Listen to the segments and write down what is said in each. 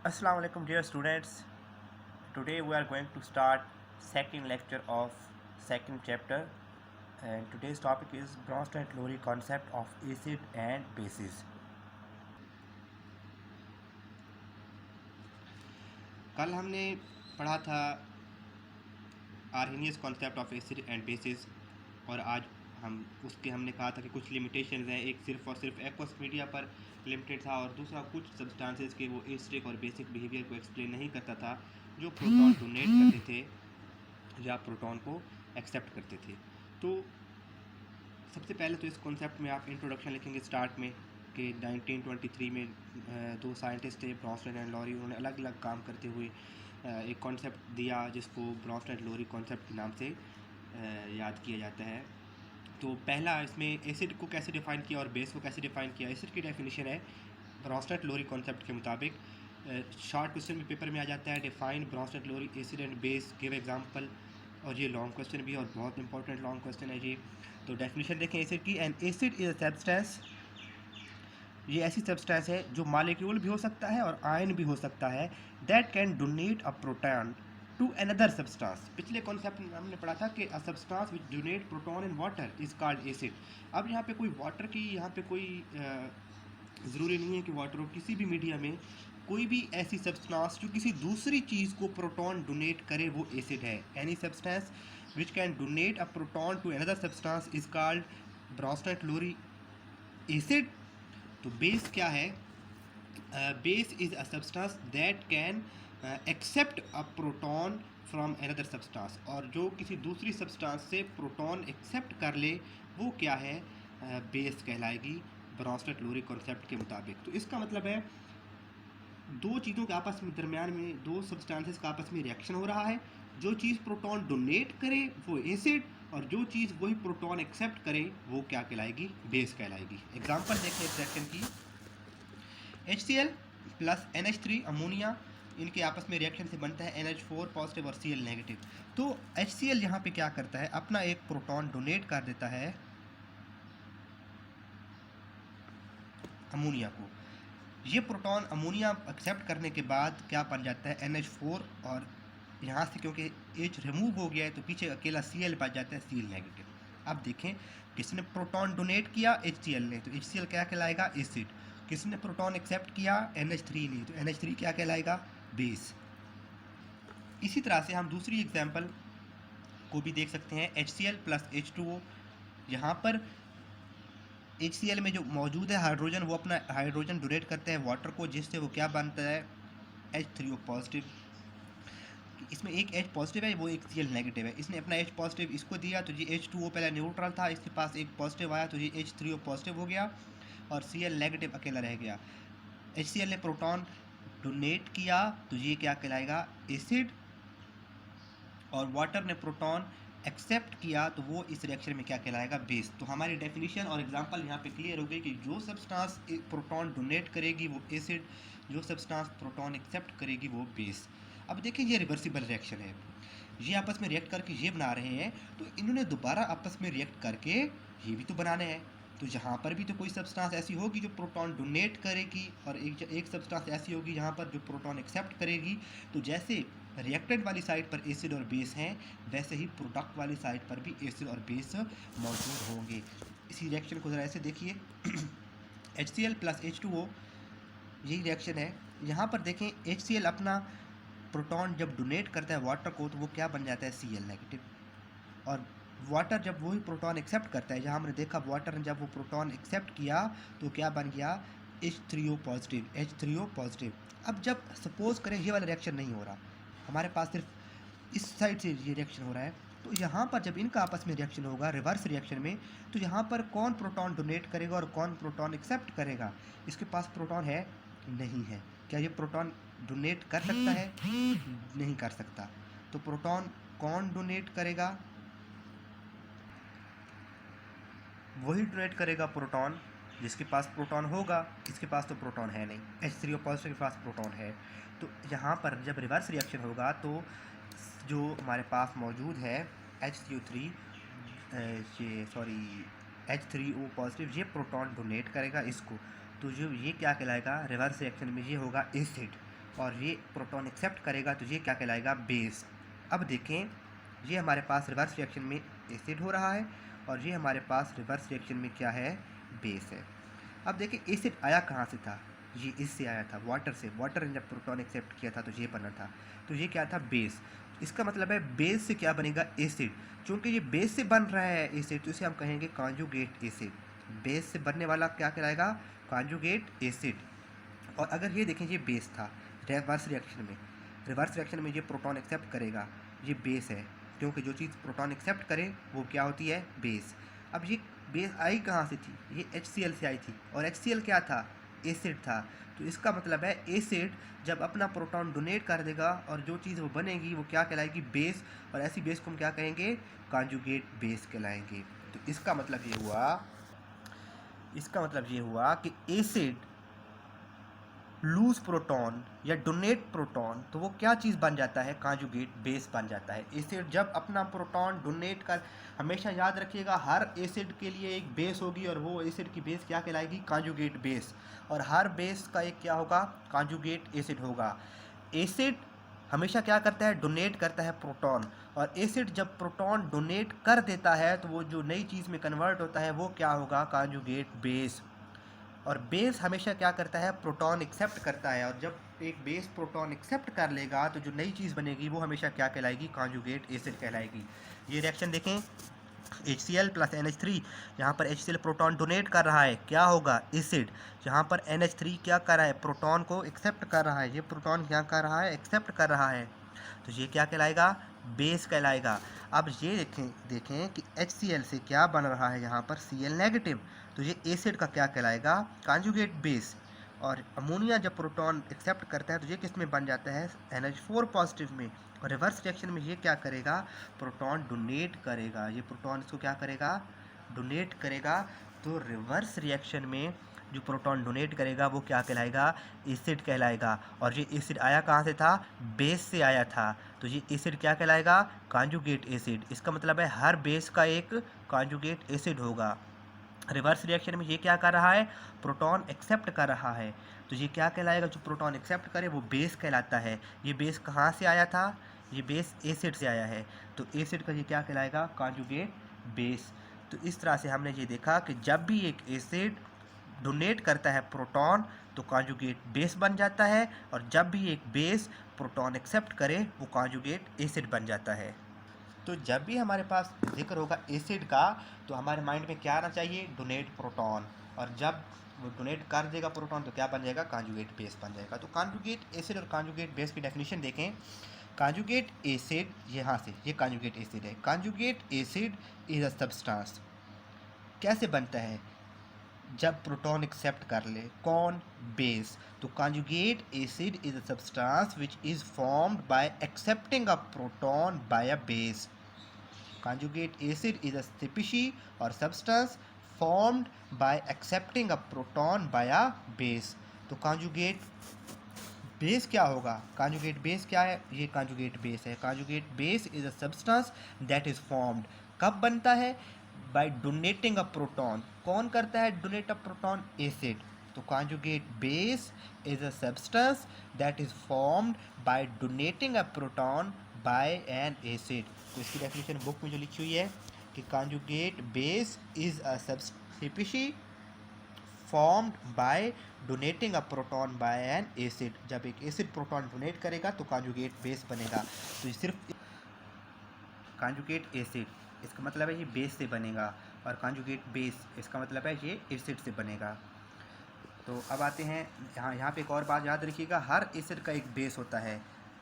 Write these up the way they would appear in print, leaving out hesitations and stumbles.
Assalamu alaikum dear students. Today we are going to start second lecture of second chapter, and today's topic is Bronsted-Lowry concept of acid and bases. कल हमने पढ़ा था Arrhenius concept of acid and bases और आज हमने कहा था कि कुछ लिमिटेशंस हैं। एक सिर्फ और सिर्फ एक्वस मीडिया पर लिमिटेड था और दूसरा कुछ सब्सटेंसेस के वो एसिडिक और बेसिक बिहेवियर को एक्सप्लेन नहीं करता था, जो प्रोटॉन डोनेट करते थे या प्रोटॉन को एक्सेप्ट करते थे। तो सबसे पहले तो इस कॉन्सेप्ट में आप इंट्रोडक्शन लिखेंगे स्टार्ट में कि 1923 में दो साइंटिस्ट थे, ब्रॉन्स्टेड एंड लॉरी। उन्होंने अलग अलग काम करते हुए एक कॉन्सेप्ट दिया जिसको ब्रॉन्स्टेड लॉरी कॉन्सेप्ट के नाम से याद किया जाता है। तो पहला इसमें एसिड को कैसे डिफ़ाइन किया और बेस को कैसे डिफ़ाइन किया। एसिड की डेफिनेशन है ब्रॉन्स्टेड लॉरी कॉन्सेप्ट के मुताबिक। शॉर्ट क्वेश्चन में पेपर में आ जाता है, define Brønsted Lowry acid and base, give example. और ये लॉन्ग क्वेश्चन भी और बहुत इंपॉर्टेंट लॉन्ग क्वेश्चन है ये। तो डेफिनेशन देखें एसिड की। And acid is a substance, ये ऐसी सब्सटेंस है जो मॉलिक्यूल भी हो सकता है और आयन भी हो सकता है, that can donate a proton to another substance. पिछले कॉन्सेप्ट में हमने पढ़ा था कि a substance which donate proton in water is called acid. अब यहाँ पे कोई वाटर की यहाँ पे कोई ज़रूरी नहीं है कि वाटर हो, किसी भी मीडिया में कोई भी ऐसी सब्सटेंस जो किसी दूसरी चीज़ को प्रोटॉन डोनेट करे वो एसिड है। Any substance which can donate a proton to another substance is called Bronsted Lowry acid. तो बेस क्या है? Base is a substance that can accept a proton from another substance, और जो किसी दूसरी सब्सटेंस से प्रोटॉन एक्सेप्ट कर ले वो क्या है? बेस कहलाएगी ब्रॉन्स्टेड लॉरी कॉन्सेप्ट के मुताबिक। तो इसका मतलब है दो चीज़ों के आपस में दरमियान में दो सब्सटेंसेस का आपस में रिएक्शन हो रहा है। जो चीज़ प्रोटॉन डोनेट करे वो एसिड, और जो चीज़ वही प्रोटॉन एक्सेप्ट करे वो क्या कहलाएगी? बेस कहलाएगी। एग्जांपल देखिए इस रिएक्शन की। HCl प्लस NH3 अमोनिया, इनके आपस में रिएक्शन से बनता है NH4 पॉजिटिव और Cl नेगेटिव। तो HCl यहाँ पे क्या करता है? अपना एक प्रोटॉन डोनेट कर देता है अमोनिया को। ये प्रोटॉन अमोनिया एक्सेप्ट करने के बाद क्या बन जाता है? NH4, और यहाँ से क्योंकि H रिमूव हो गया है तो पीछे अकेला Cl बच जाता है, Cl नेगेटिव। अब देखें किसने प्रोटॉन डोनेट किया? HCl ने, तो HCl क्या कहलाएगा? एसिड। किसने प्रोटॉन एक्सेप्ट किया? NH3 ने, तो NH3 क्या कहलाएगा? बेस। इसी तरह से हम दूसरी एग्जाम्पल को भी देख सकते हैं। HCl प्लस H2O, यहाँ पर HCl में जो मौजूद है हाइड्रोजन, वो अपना हाइड्रोजन डोनेट करते हैं वाटर को, जिससे वो क्या बनता है? H3O positive. इसमें एक H पॉजिटिव है, वो एक Cl नेगेटिव है। इसने अपना H पॉजिटिव इसको दिया तो ये H2O पहले न्यूट्रल था, इसके पास एक पॉजिटिव आया तो ये H3O पॉजिटिव हो गया और Cl नेगेटिव अकेला रह गया। HCl ने प्रोटॉन डोनेट किया तो ये क्या कहलाएगा? एसिड। और वाटर ने प्रोटॉन एक्सेप्ट किया तो वो इस रिएक्शन में क्या कहलाएगा? बेस। तो हमारी डेफिनेशन और एग्जांपल यहाँ पे क्लियर हो गई कि जो सब्सटेंस प्रोटॉन डोनेट करेगी वो एसिड, जो सब्सटेंस प्रोटॉन एक्सेप्ट करेगी वो बेस। अब देखिए ये रिवर्सिबल रिएक्शन है, ये आपस में रिएक्ट करके ये बना रहे हैं, तो इन्होंने दोबारा आपस में रिएक्ट करके ये भी तो बनाने हैं। तो यहाँ पर भी तो कोई सब्सटेंस ऐसी होगी जो प्रोटॉन डोनेट करेगी और एक सब्सटेंस ऐसी होगी यहाँ पर जो प्रोटॉन एक्सेप्ट करेगी। तो जैसे रिएक्टेंट वाली साइड पर एसिड और बेस हैं, वैसे ही प्रोडक्ट वाली साइड पर भी एसिड और बेस मौजूद होंगे। इसी रिएक्शन को ज़रा ऐसे देखिए। HCl प्लस H2O, यही रिएक्शन है। यहाँ पर देखें HCl अपना प्रोटॉन जब डोनेट करता है वाटर को तो वो क्या बन जाता है? Cl negative. और वाटर जब वही प्रोटॉन एक्सेप्ट करता है, जहाँ हमने देखा वाटर ने जब वो प्रोटॉन एक्सेप्ट किया तो क्या बन गया? H3O positive, H3O positive. अब जब सपोज करें ये वाला रिएक्शन नहीं हो रहा, हमारे पास सिर्फ इस साइड से ये रिएक्शन हो रहा है, तो यहाँ पर जब इनका आपस में रिएक्शन होगा रिवर्स रिएक्शन में, तो यहाँ पर कौन प्रोटॉन डोनेट करेगा और कौन प्रोटॉन एक्सेप्ट करेगा? इसके पास प्रोटॉन है? नहीं है। क्या ये प्रोटॉन डोनेट कर सकता है? नहीं कर सकता। तो प्रोटॉन कौन डोनेट करेगा? वही डोनेट करेगा प्रोटॉन जिसके पास प्रोटॉन होगा। इसके पास तो प्रोटॉन है नहीं, H3O पॉजिटिव के पास प्रोटॉन है। तो यहाँ पर जब रिवर्स रिएक्शन होगा तो जो हमारे पास मौजूद है HCO3, H3O पॉजिटिव, ये प्रोटॉन डोनेट करेगा इसको, तो जो ये क्या कहलाएगा? रिवर्स रिएक्शन में ये होगा एसिड। और ये प्रोटॉन एक्सेप्ट करेगा तो ये क्या कहलाएगा, बेस। अब देखें, ये हमारे पास रिवर्स रिएक्शन में एसिड हो रहा है और ये हमारे पास रिवर्स रिएक्शन में क्या है, बेस है। अब देखिए एसिड आया कहाँ से था, ये इससे आया था, वाटर से। वाटर ने जब प्रोटॉन एक्सेप्ट किया था तो ये बना था, तो ये क्या था, बेस। इसका मतलब है बेस से क्या बनेगा, एसिड। चूँकि ये बेस से बन रहा है एसिड तो इसे हम कहेंगे कॉन्जुगेट एसिड। बेस से बनने वाला क्या कहलाएगा, कॉन्जुगेट एसिड। और अगर ये देखें, ये बेस था, रिवर्स रिएक्शन में, रिवर्स रिएक्शन में ये प्रोटॉन एक्सेप्ट करेगा, ये बेस है, क्योंकि जो चीज़ प्रोटॉन एक्सेप्ट करे वो क्या होती है, बेस। अब ये बेस आई कहाँ से थी, ये HCl से आई थी, और HCl क्या था, एसिड था। तो इसका मतलब है एसिड जब अपना प्रोटॉन डोनेट कर देगा और जो चीज़ वो बनेगी वो क्या कहलाएगी, बेस। और ऐसी बेस को हम क्या कहेंगे, कॉन्जुगेट बेस कहलाएंगे। तो इसका मतलब ये हुआ कि एसिड लूज प्रोटॉन या डोनेट प्रोटॉन तो वो क्या चीज़ बन जाता है, कॉन्जुगेट बेस बन जाता है। एसिड जब अपना प्रोटॉन डोनेट कर, हमेशा याद रखिएगा हर एसिड के लिए एक बेस होगी और वो एसिड की बेस क्या कहलाएगी, कॉन्जुगेट बेस। और हर बेस का एक क्या होगा, कॉन्जुगेट एसिड होगा। एसिड हमेशा क्या करता है, डोनेट करता है प्रोटॉन, और एसिड जब प्रोटॉन डोनेट कर देता है तो वो जो नई चीज़ में कन्वर्ट होता है वो क्या होगा, कॉन्जुगेट बेस। और बेस हमेशा क्या करता है, प्रोटॉन एक्सेप्ट करता है, और जब एक बेस प्रोटॉन एक्सेप्ट कर लेगा तो जो नई चीज़ बनेगी वो हमेशा क्या कहलाएगी, कॉन्जुगेट एसिड कहलाएगी। ये रिएक्शन देखें, HCl + NH3, यहाँ पर HCl प्रोटॉन डोनेट कर रहा है, क्या होगा, एसिड। यहाँ पर NH3 क्या कर रहा है, प्रोटॉन को एक्सेप्ट कर रहा है, ये प्रोटॉन क्या कर रहा है, एक्सेप्ट कर रहा है, तो ये क्या कहलाएगा, बेस कहलाएगा। अब ये देखें कि HCl से क्या बन रहा है, यहाँ पर Cl नेगेटिव, तो ये एसिड का क्या कहलाएगा, कॉन्जुगेट बेस। और अमोनिया जब प्रोटॉन एक्सेप्ट करता है तो ये किस में बन जाता है, NH4 पॉजिटिव में। और रिवर्स रिएक्शन में ये क्या करेगा, प्रोटॉन डोनेट करेगा, ये प्रोटॉन इसको क्या करेगा, डोनेट करेगा। तो रिवर्स रिएक्शन में जो प्रोटॉन डोनेट करेगा वो क्या कहलाएगा, एसिड कहलाएगा। और ये एसिड आया कहाँ से था, बेस से आया था, तो ये एसिड क्या कहलाएगा, कॉन्जुगेट एसिड। इसका मतलब है हर बेस का एक कॉन्जुगेट एसिड होगा। रिवर्स रिएक्शन में ये क्या कर रहा है, प्रोटॉन एक्सेप्ट कर रहा है, तो ये क्या कहलाएगा, जो प्रोटॉन एक्सेप्ट करे वो बेस कहलाता है। ये बेस कहाँ से आया था, ये बेस एसिड से आया है, तो एसिड का ये क्या कहलाएगा, कॉन्जुगेट बेस। तो इस तरह से हमने ये देखा कि जब भी एक एसिड डोनेट करता है प्रोटॉन तो कॉन्जुगेट बेस बन जाता है, और जब भी एक बेस प्रोटॉन एक्सेप्ट करे वो कॉन्जुगेट एसिड बन जाता है। तो जब भी हमारे पास जिक्र होगा एसिड का तो हमारे माइंड में क्या आना चाहिए, डोनेट प्रोटॉन। और जब वो डोनेट कर देगा प्रोटॉन तो क्या बन जाएगा, कॉन्जुगेट बेस बन जाएगा। तो कॉन्जुगेट एसिड और कॉन्जुगेट बेस की डेफिनेशन देखें। कॉन्जुगेट एसिड, यहाँ से ये कॉन्जुगेट एसिड है। Conjugate acid is a substance, कैसे बनता है, जब प्रोटॉन एक्सेप्ट कर ले, कौन, बेस। तो conjugate acid is a substance which is formed by accepting a proton by a base. Conjugate acid is a species or substance formed by accepting a proton by a base। तो conjugate base क्या होगा, conjugate base क्या है, ये conjugate base है। Conjugate base is a substance that is formed, कब बनता है, बाय डोनेटिंग अ प्रोटॉन। कौन करता है डोनेट अ प्रोटॉन, एसिड। तो conjugate base is a substance that is formed by donating a proton by an acid. तो इसकी definition book में जो लिखी हुई है कि conjugate base is a species formed by donating a proton by an acid. जब एक एसिड प्रोटॉन डोनेट करेगा तो कॉन्जुगेट बेस बनेगा। तो ये सिर्फ कॉन्जुगेट एसिड, इसका मतलब है ये बेस से बनेगा, और कॉन्जुगेट बेस इसका मतलब है ये एसिड से बनेगा। तो अब आते हैं यहाँ पे एक और बात याद रखिएगा, हर एसिड का एक बेस होता है।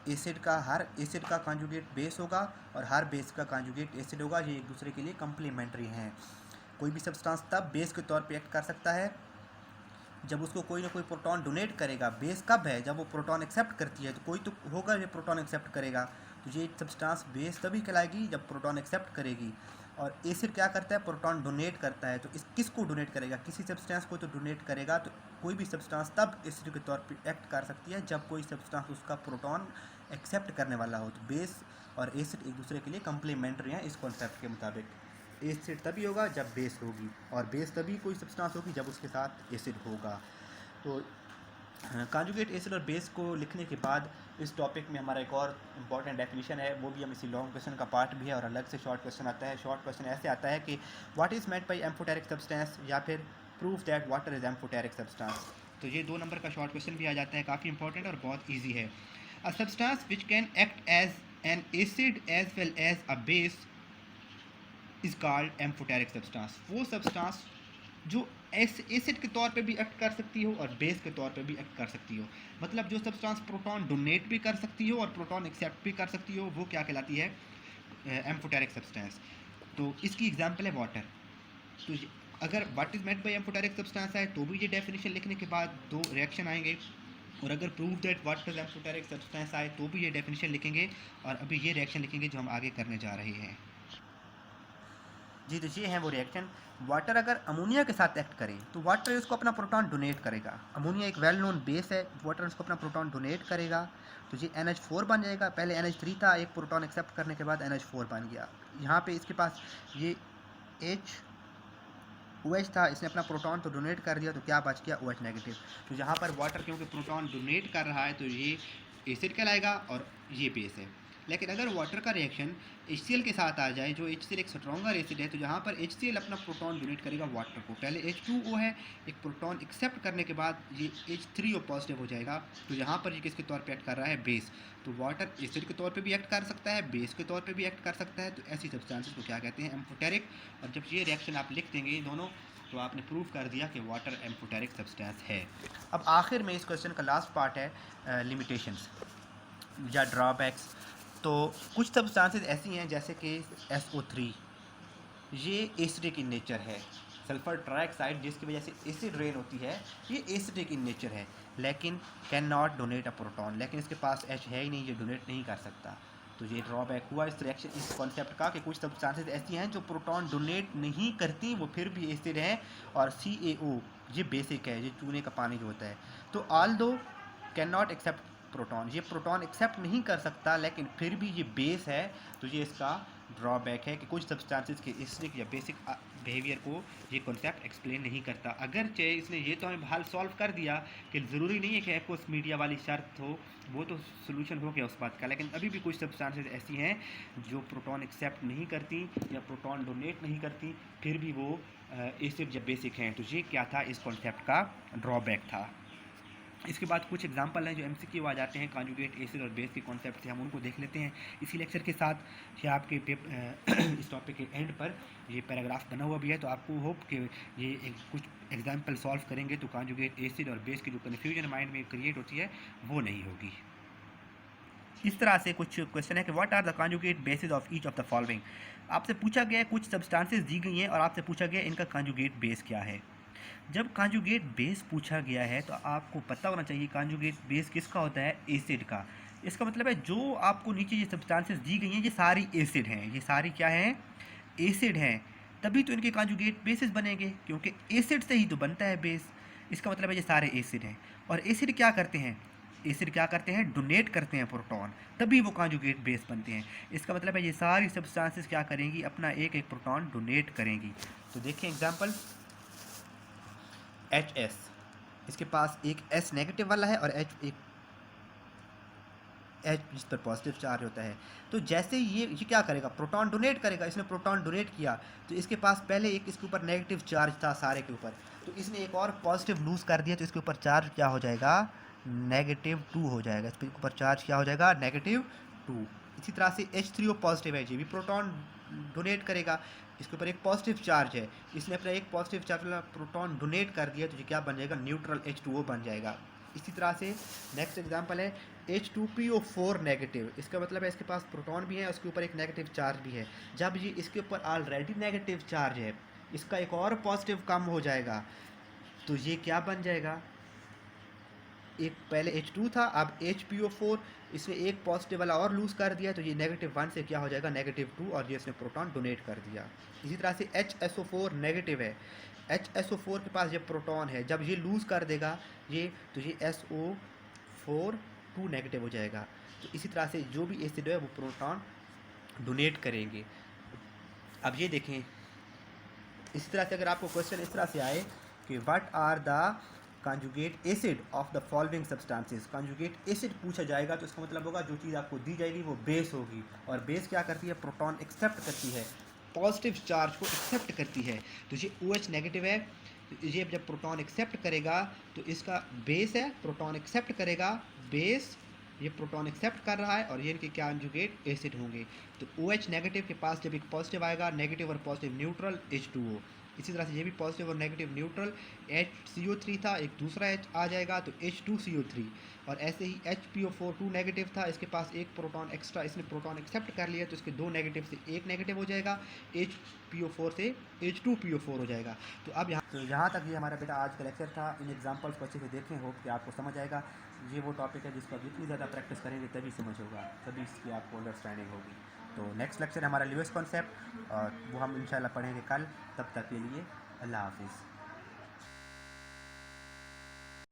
हर एसिड का कॉन्जुगेट बेस होगा और हर बेस का कॉन्जुगेट एसिड होगा, ये एक दूसरे के लिए कम्प्लीमेंट्री हैं। कोई भी सब्सटेंस तब बेस के तौर पे एक्ट कर सकता है जब उसको कोई ना कोई प्रोटॉन डोनेट करेगा। बेस कब है, जब वो प्रोटॉन एक्सेप्ट करती है, तो कोई तो होगा ये प्रोटॉन एक्सेप्ट करेगा, तो ये सब्सटेंस बेस तभी कहलाएगी जब प्रोटॉन एक्सेप्ट करेगी। और एसिड क्या करता है, प्रोटॉन डोनेट करता है, तो इस किसको डोनेट करेगा, किसी सब्सटेंस को तो डोनेट करेगा। तो कोई भी सब्सटेंस तब एसिड के तौर पे एक्ट कर सकती है जब कोई सब्सटेंस उसका प्रोटॉन एक्सेप्ट करने वाला हो। तो बेस और एसिड एक दूसरे के लिए कम्प्लीमेंट्री हैं इस कॉन्सेप्ट के मुताबिक। एसिड तभी होगा जब बेस होगी, और बेस तभी कोई सब्सटेंस होगी जब उसके साथ एसिड होगा। तो कॉन्जुगेट एसिड और बेस को लिखने के बाद इस टॉपिक में हमारा एक और इंपॉर्टेंट डेफिनेशन है, वो भी हम इसी लॉन्ग क्वेश्चन का पार्ट भी है और अलग से शॉर्ट क्वेश्चन आता है। शॉर्ट क्वेश्चन ऐसे आता है कि what is meant by amphoteric substance, या फिर proof that water is amphoteric substance. तो ये 2 नंबर का शॉर्ट क्वेश्चन भी आ जाता है, काफ़ी इंपॉर्टेंट और बहुत ईजी है। A substance which can act as an acid as well as a base is called amphoteric substance. वो सब्सटेंस जो एसिड के तौर पे भी एक्ट कर सकती हो और बेस के तौर पे भी एक्ट कर सकती हो, मतलब जो सब्सटेंस प्रोटॉन डोनेट भी कर सकती हो और प्रोटॉन एक्सेप्ट भी कर सकती हो, वो क्या कहलाती है? Amphoteric substance. तो इसकी एग्जांपल है वाटर। तो अगर what is meant by amphoteric substance है तो भी ये डेफिनेशन लिखने के बाद 2 रिएक्शन आएंगे, और अगर prove that what is amphoteric substance आए तो भी ये डेफिनेशन लिखेंगे, और अभी ये रिएक्शन लिखेंगे जो हम आगे करने जा रहे हैं। जी, तो ये है वो रिएक्शन। वाटर अगर अमोनिया के साथ एक्ट करे तो वाटर उसको अपना प्रोटॉन डोनेट करेगा। अमोनिया एक वेल नोन बेस है, वाटर उसको अपना प्रोटॉन डोनेट करेगा, तो ये NH4 बन जाएगा। पहले NH3 था, एक प्रोटॉन एक्सेप्ट करने के बाद NH4 बन गया। यहाँ पे इसके पास ये OH था, इसने अपना प्रोटॉन तो डोनेट कर दिया, तो क्या बच गया? OH negative. तो यहाँ पर वाटर क्योंकि प्रोटॉन डोनेट कर रहा है तो ये एसिड कहलाएगा और ये बेस है। लेकिन अगर वाटर का रिएक्शन HCl के साथ आ जाए, जो HCl एक स्ट्रॉन्गर एसिड है, तो यहाँ पर HCl अपना प्रोटॉन डोनेट करेगा वाटर को। पहले H2O है, एक प्रोटॉन एक्सेप्ट करने के बाद ये H3O पॉजिटिव हो जाएगा, तो यहाँ पर ये किसके तौर पे एक्ट कर रहा है? बेस। तो वाटर एसिड के तौर पे भी एक्ट कर सकता है, बेस के तौर पे भी एक्ट कर सकता है, तो ऐसी सब्सटेंसेस को क्या कहते हैं? एम्फोटेरिक। और जब ये रिएक्शन आप लिख देंगे दोनों, तो आपने प्रूव कर दिया कि वाटर एम्फोटेरिक सब्सटेंस है। अब आखिर में इस क्वेश्चन का लास्ट पार्ट है लिमिटेशंस या ड्रॉबैक्स। तो कुछ सब्सटेंसेस ऐसी हैं जैसे कि SO3, ये एसिडिक इन नेचर है। सल्फर ट्राइऑक्साइड जिसकी वजह से एसिड रेन होती है, ये एसिडिक इन नेचर है, लेकिन can not donate a proton. लेकिन इसके पास H है ही नहीं, ये डोनेट नहीं कर सकता। तो ये ड्रॉबैक हुआ इस रिएक्शन, इस कॉन्सेप्ट का, कि कुछ सब्सटेंसेस ऐसी हैं जो प्रोटॉन डोनेट नहीं करती, वो फिर भी एसिड हैं। और CaO ये बेसिक है, ये चूने का पानी जो होता है। तो ऑल दो कैन नॉट एक्सेप्ट प्रोटॉन, ये प्रोटॉन एक्सेप्ट नहीं कर सकता, लेकिन फिर भी ये बेस है, तो ये इसका ड्रॉबैक है कि कुछ सब्सटेंसेस के एसिडिक या बेसिक बिहेवियर को ये कॉन्सेप्ट एक्सप्लेन नहीं करता। अगर चाहे इसने ये तो हमें हल सॉल्व कर दिया कि ज़रूरी नहीं है कि एक्वस मीडिया वाली शर्त हो, वो तो सोल्यूशन हो गया उस बात का, लेकिन अभी भी कुछ सब्सटेंसेस ऐसी हैं जो प्रोटॉन एक्सेप्ट नहीं करती या प्रोटॉन डोनेट नहीं करती, फिर भी वो एसिड या बेसिक हैं। तो ये क्या था? इस कॉन्सेप्ट का ड्रॉबैक था। इसके बाद कुछ एग्जांपल हैं जो MCQ आ जाते हैं कांजुगेट एसिड और बेस के कॉन्सेप्ट से, हम उनको देख लेते हैं इसी लेक्चर के साथ। ये आपके इस टॉपिक के एंड पर ये पैराग्राफ बना हुआ भी है, तो आपको होप कि ये कुछ एग्जांपल सॉल्व करेंगे तो कांजुगेट एसिड और बेस की जो कन्फ्यूजन माइंड में क्रिएट होती है वो नहीं होगी। इस तरह से कुछ क्वेश्चन है कि what are the conjugate bases of each of the following. आपसे पूछा गया है, कुछ सब्सटेंसेस दी गई हैं और आपसे पूछा गया है इनका कॉन्जुगेट बेस क्या है। जब कॉन्जुगेट बेस पूछा गया है तो आपको पता होना चाहिए कॉन्जुगेट बेस किसका होता है? एसिड का। इसका मतलब है जो आपको नीचे ये सब्सटेंसेस दी गई हैं ये सारी एसिड हैं, ये सारी क्या हैं? एसिड हैं। तभी तो इनके कॉन्जुगेट बेसिस बनेंगे, क्योंकि एसिड से ही तो बनता है बेस। इसका मतलब है ये सारे एसिड हैं। और एसिड क्या करते हैं? एसिड क्या करते हैं? डोनेट करते हैं प्रोटॉन, तभी वो कॉन्जुगेट बेस बनते हैं। इसका मतलब है ये सारी सब्सटेंसेस क्या करेंगी? अपना एक एक प्रोटॉन डोनेट करेंगी। तो देखिए एग्जाम्पल, HS, इसके पास एक S नेगेटिव वाला है और H जिस पर पॉजिटिव चार्ज होता है। तो जैसे ये क्या करेगा? प्रोटॉन डोनेट करेगा। इसने प्रोटॉन डोनेट किया तो इसके पास पहले एक इसके ऊपर नेगेटिव चार्ज था सारे के ऊपर, तो इसने एक और पॉजिटिव लूज़ कर दिया, तो इसके ऊपर चार्ज क्या हो जाएगा? -2 हो जाएगा। इसके ऊपर चार्ज क्या हो जाएगा? -2। इसी तरह से H3O पॉजिटिव है, ये भी प्रोटॉन डोनेट करेगा, इसके ऊपर एक पॉजिटिव चार्ज है, इसने अपना एक पॉजिटिव चार्ज वाला प्रोटॉन डोनेट कर दिया, तो ये क्या बन जाएगा? न्यूट्रल H2O बन जाएगा। इसी तरह से नेक्स्ट एग्जांपल है H2PO4 नेगेटिव। इसका मतलब है इसके पास प्रोटॉन भी है, उसके ऊपर एक नेगेटिव चार्ज भी है। जब ये इसके ऊपर ऑलरेडी नेगेटिव चार्ज है, इसका एक और पॉजिटिव कम हो जाएगा, तो ये क्या बन जाएगा? एक पहले H2 था, अब HPO4, इसने एक पॉजिटिव वाला और लूज़ कर दिया, तो ये -1 से क्या हो जाएगा? -2, और ये इसने प्रोटॉन डोनेट कर दिया। इसी तरह से HSO4 नेगेटिव है, HSO4 के पास ये प्रोटॉन है, जब ये लूज़ कर देगा ये, तो ये SO4 2 नेगेटिव हो जाएगा। तो इसी तरह से जो भी एसिड है वो प्रोटॉन डोनेट करेंगे। अब ये देखें, इसी तरह से अगर आपको क्वेश्चन इस तरह से आए कि what are the conjugate acid of the following substances. Conjugate acid पूछा जाएगा तो इसका मतलब होगा जो चीज़ आपको दी जाएगी वो बेस होगी, और बेस क्या करती है, प्रोटॉन एक्सेप्ट करती है, पॉजिटिव चार्ज को एक्सेप्ट करती है। तो ये OH नेगेटिव है, तो ये जब प्रोटॉन एक्सेप्ट करेगा तो इसका बेस है, प्रोटॉन एक्सेप्ट करेगा, बेस ये प्रोटॉन एक्सेप्ट कर रहा है, और ये इनके क्या कॉन्जुगेट एसिड होंगे। तो OH नेगेटिव के पास जब एक पॉजिटिव आएगा, नेगेटिव और पॉजिटिव न्यूट्रल H2O। इसी तरह से ये भी पॉजिटिव और नेगेटिव न्यूट्रल, HCO3 था, एक दूसरा H आ जाएगा तो H2CO3, और ऐसे ही HPO4 2 नेगेटिव था, इसके पास एक प्रोटॉन एक्स्ट्रा, इसने प्रोटॉन एक्सेप्ट कर लिया तो इसके दो नेगेटिव से एक नेगेटिव हो जाएगा, HPO4 से H2PO4 हो जाएगा। तो यहाँ तक ये हमारा बेटा आज का लेक्चर था। इन एग्जांपल्स को अच्छे से देखें, होप कि आपको समझ आएगा। ये वो टॉपिक है जिसको जितनी ज़्यादा प्रैक्टिस करेंगे तभी समझ होगा, तभी इसकी आपको अंडरस्टैंडिंग होगी। तो नेक्स्ट लेक्चर हमारा ल्यूइस कॉन्सेप्ट, और वो हम इंशाल्लाह पढ़ेंगे कल। तब तक के लिए अल्लाह हाफिज़।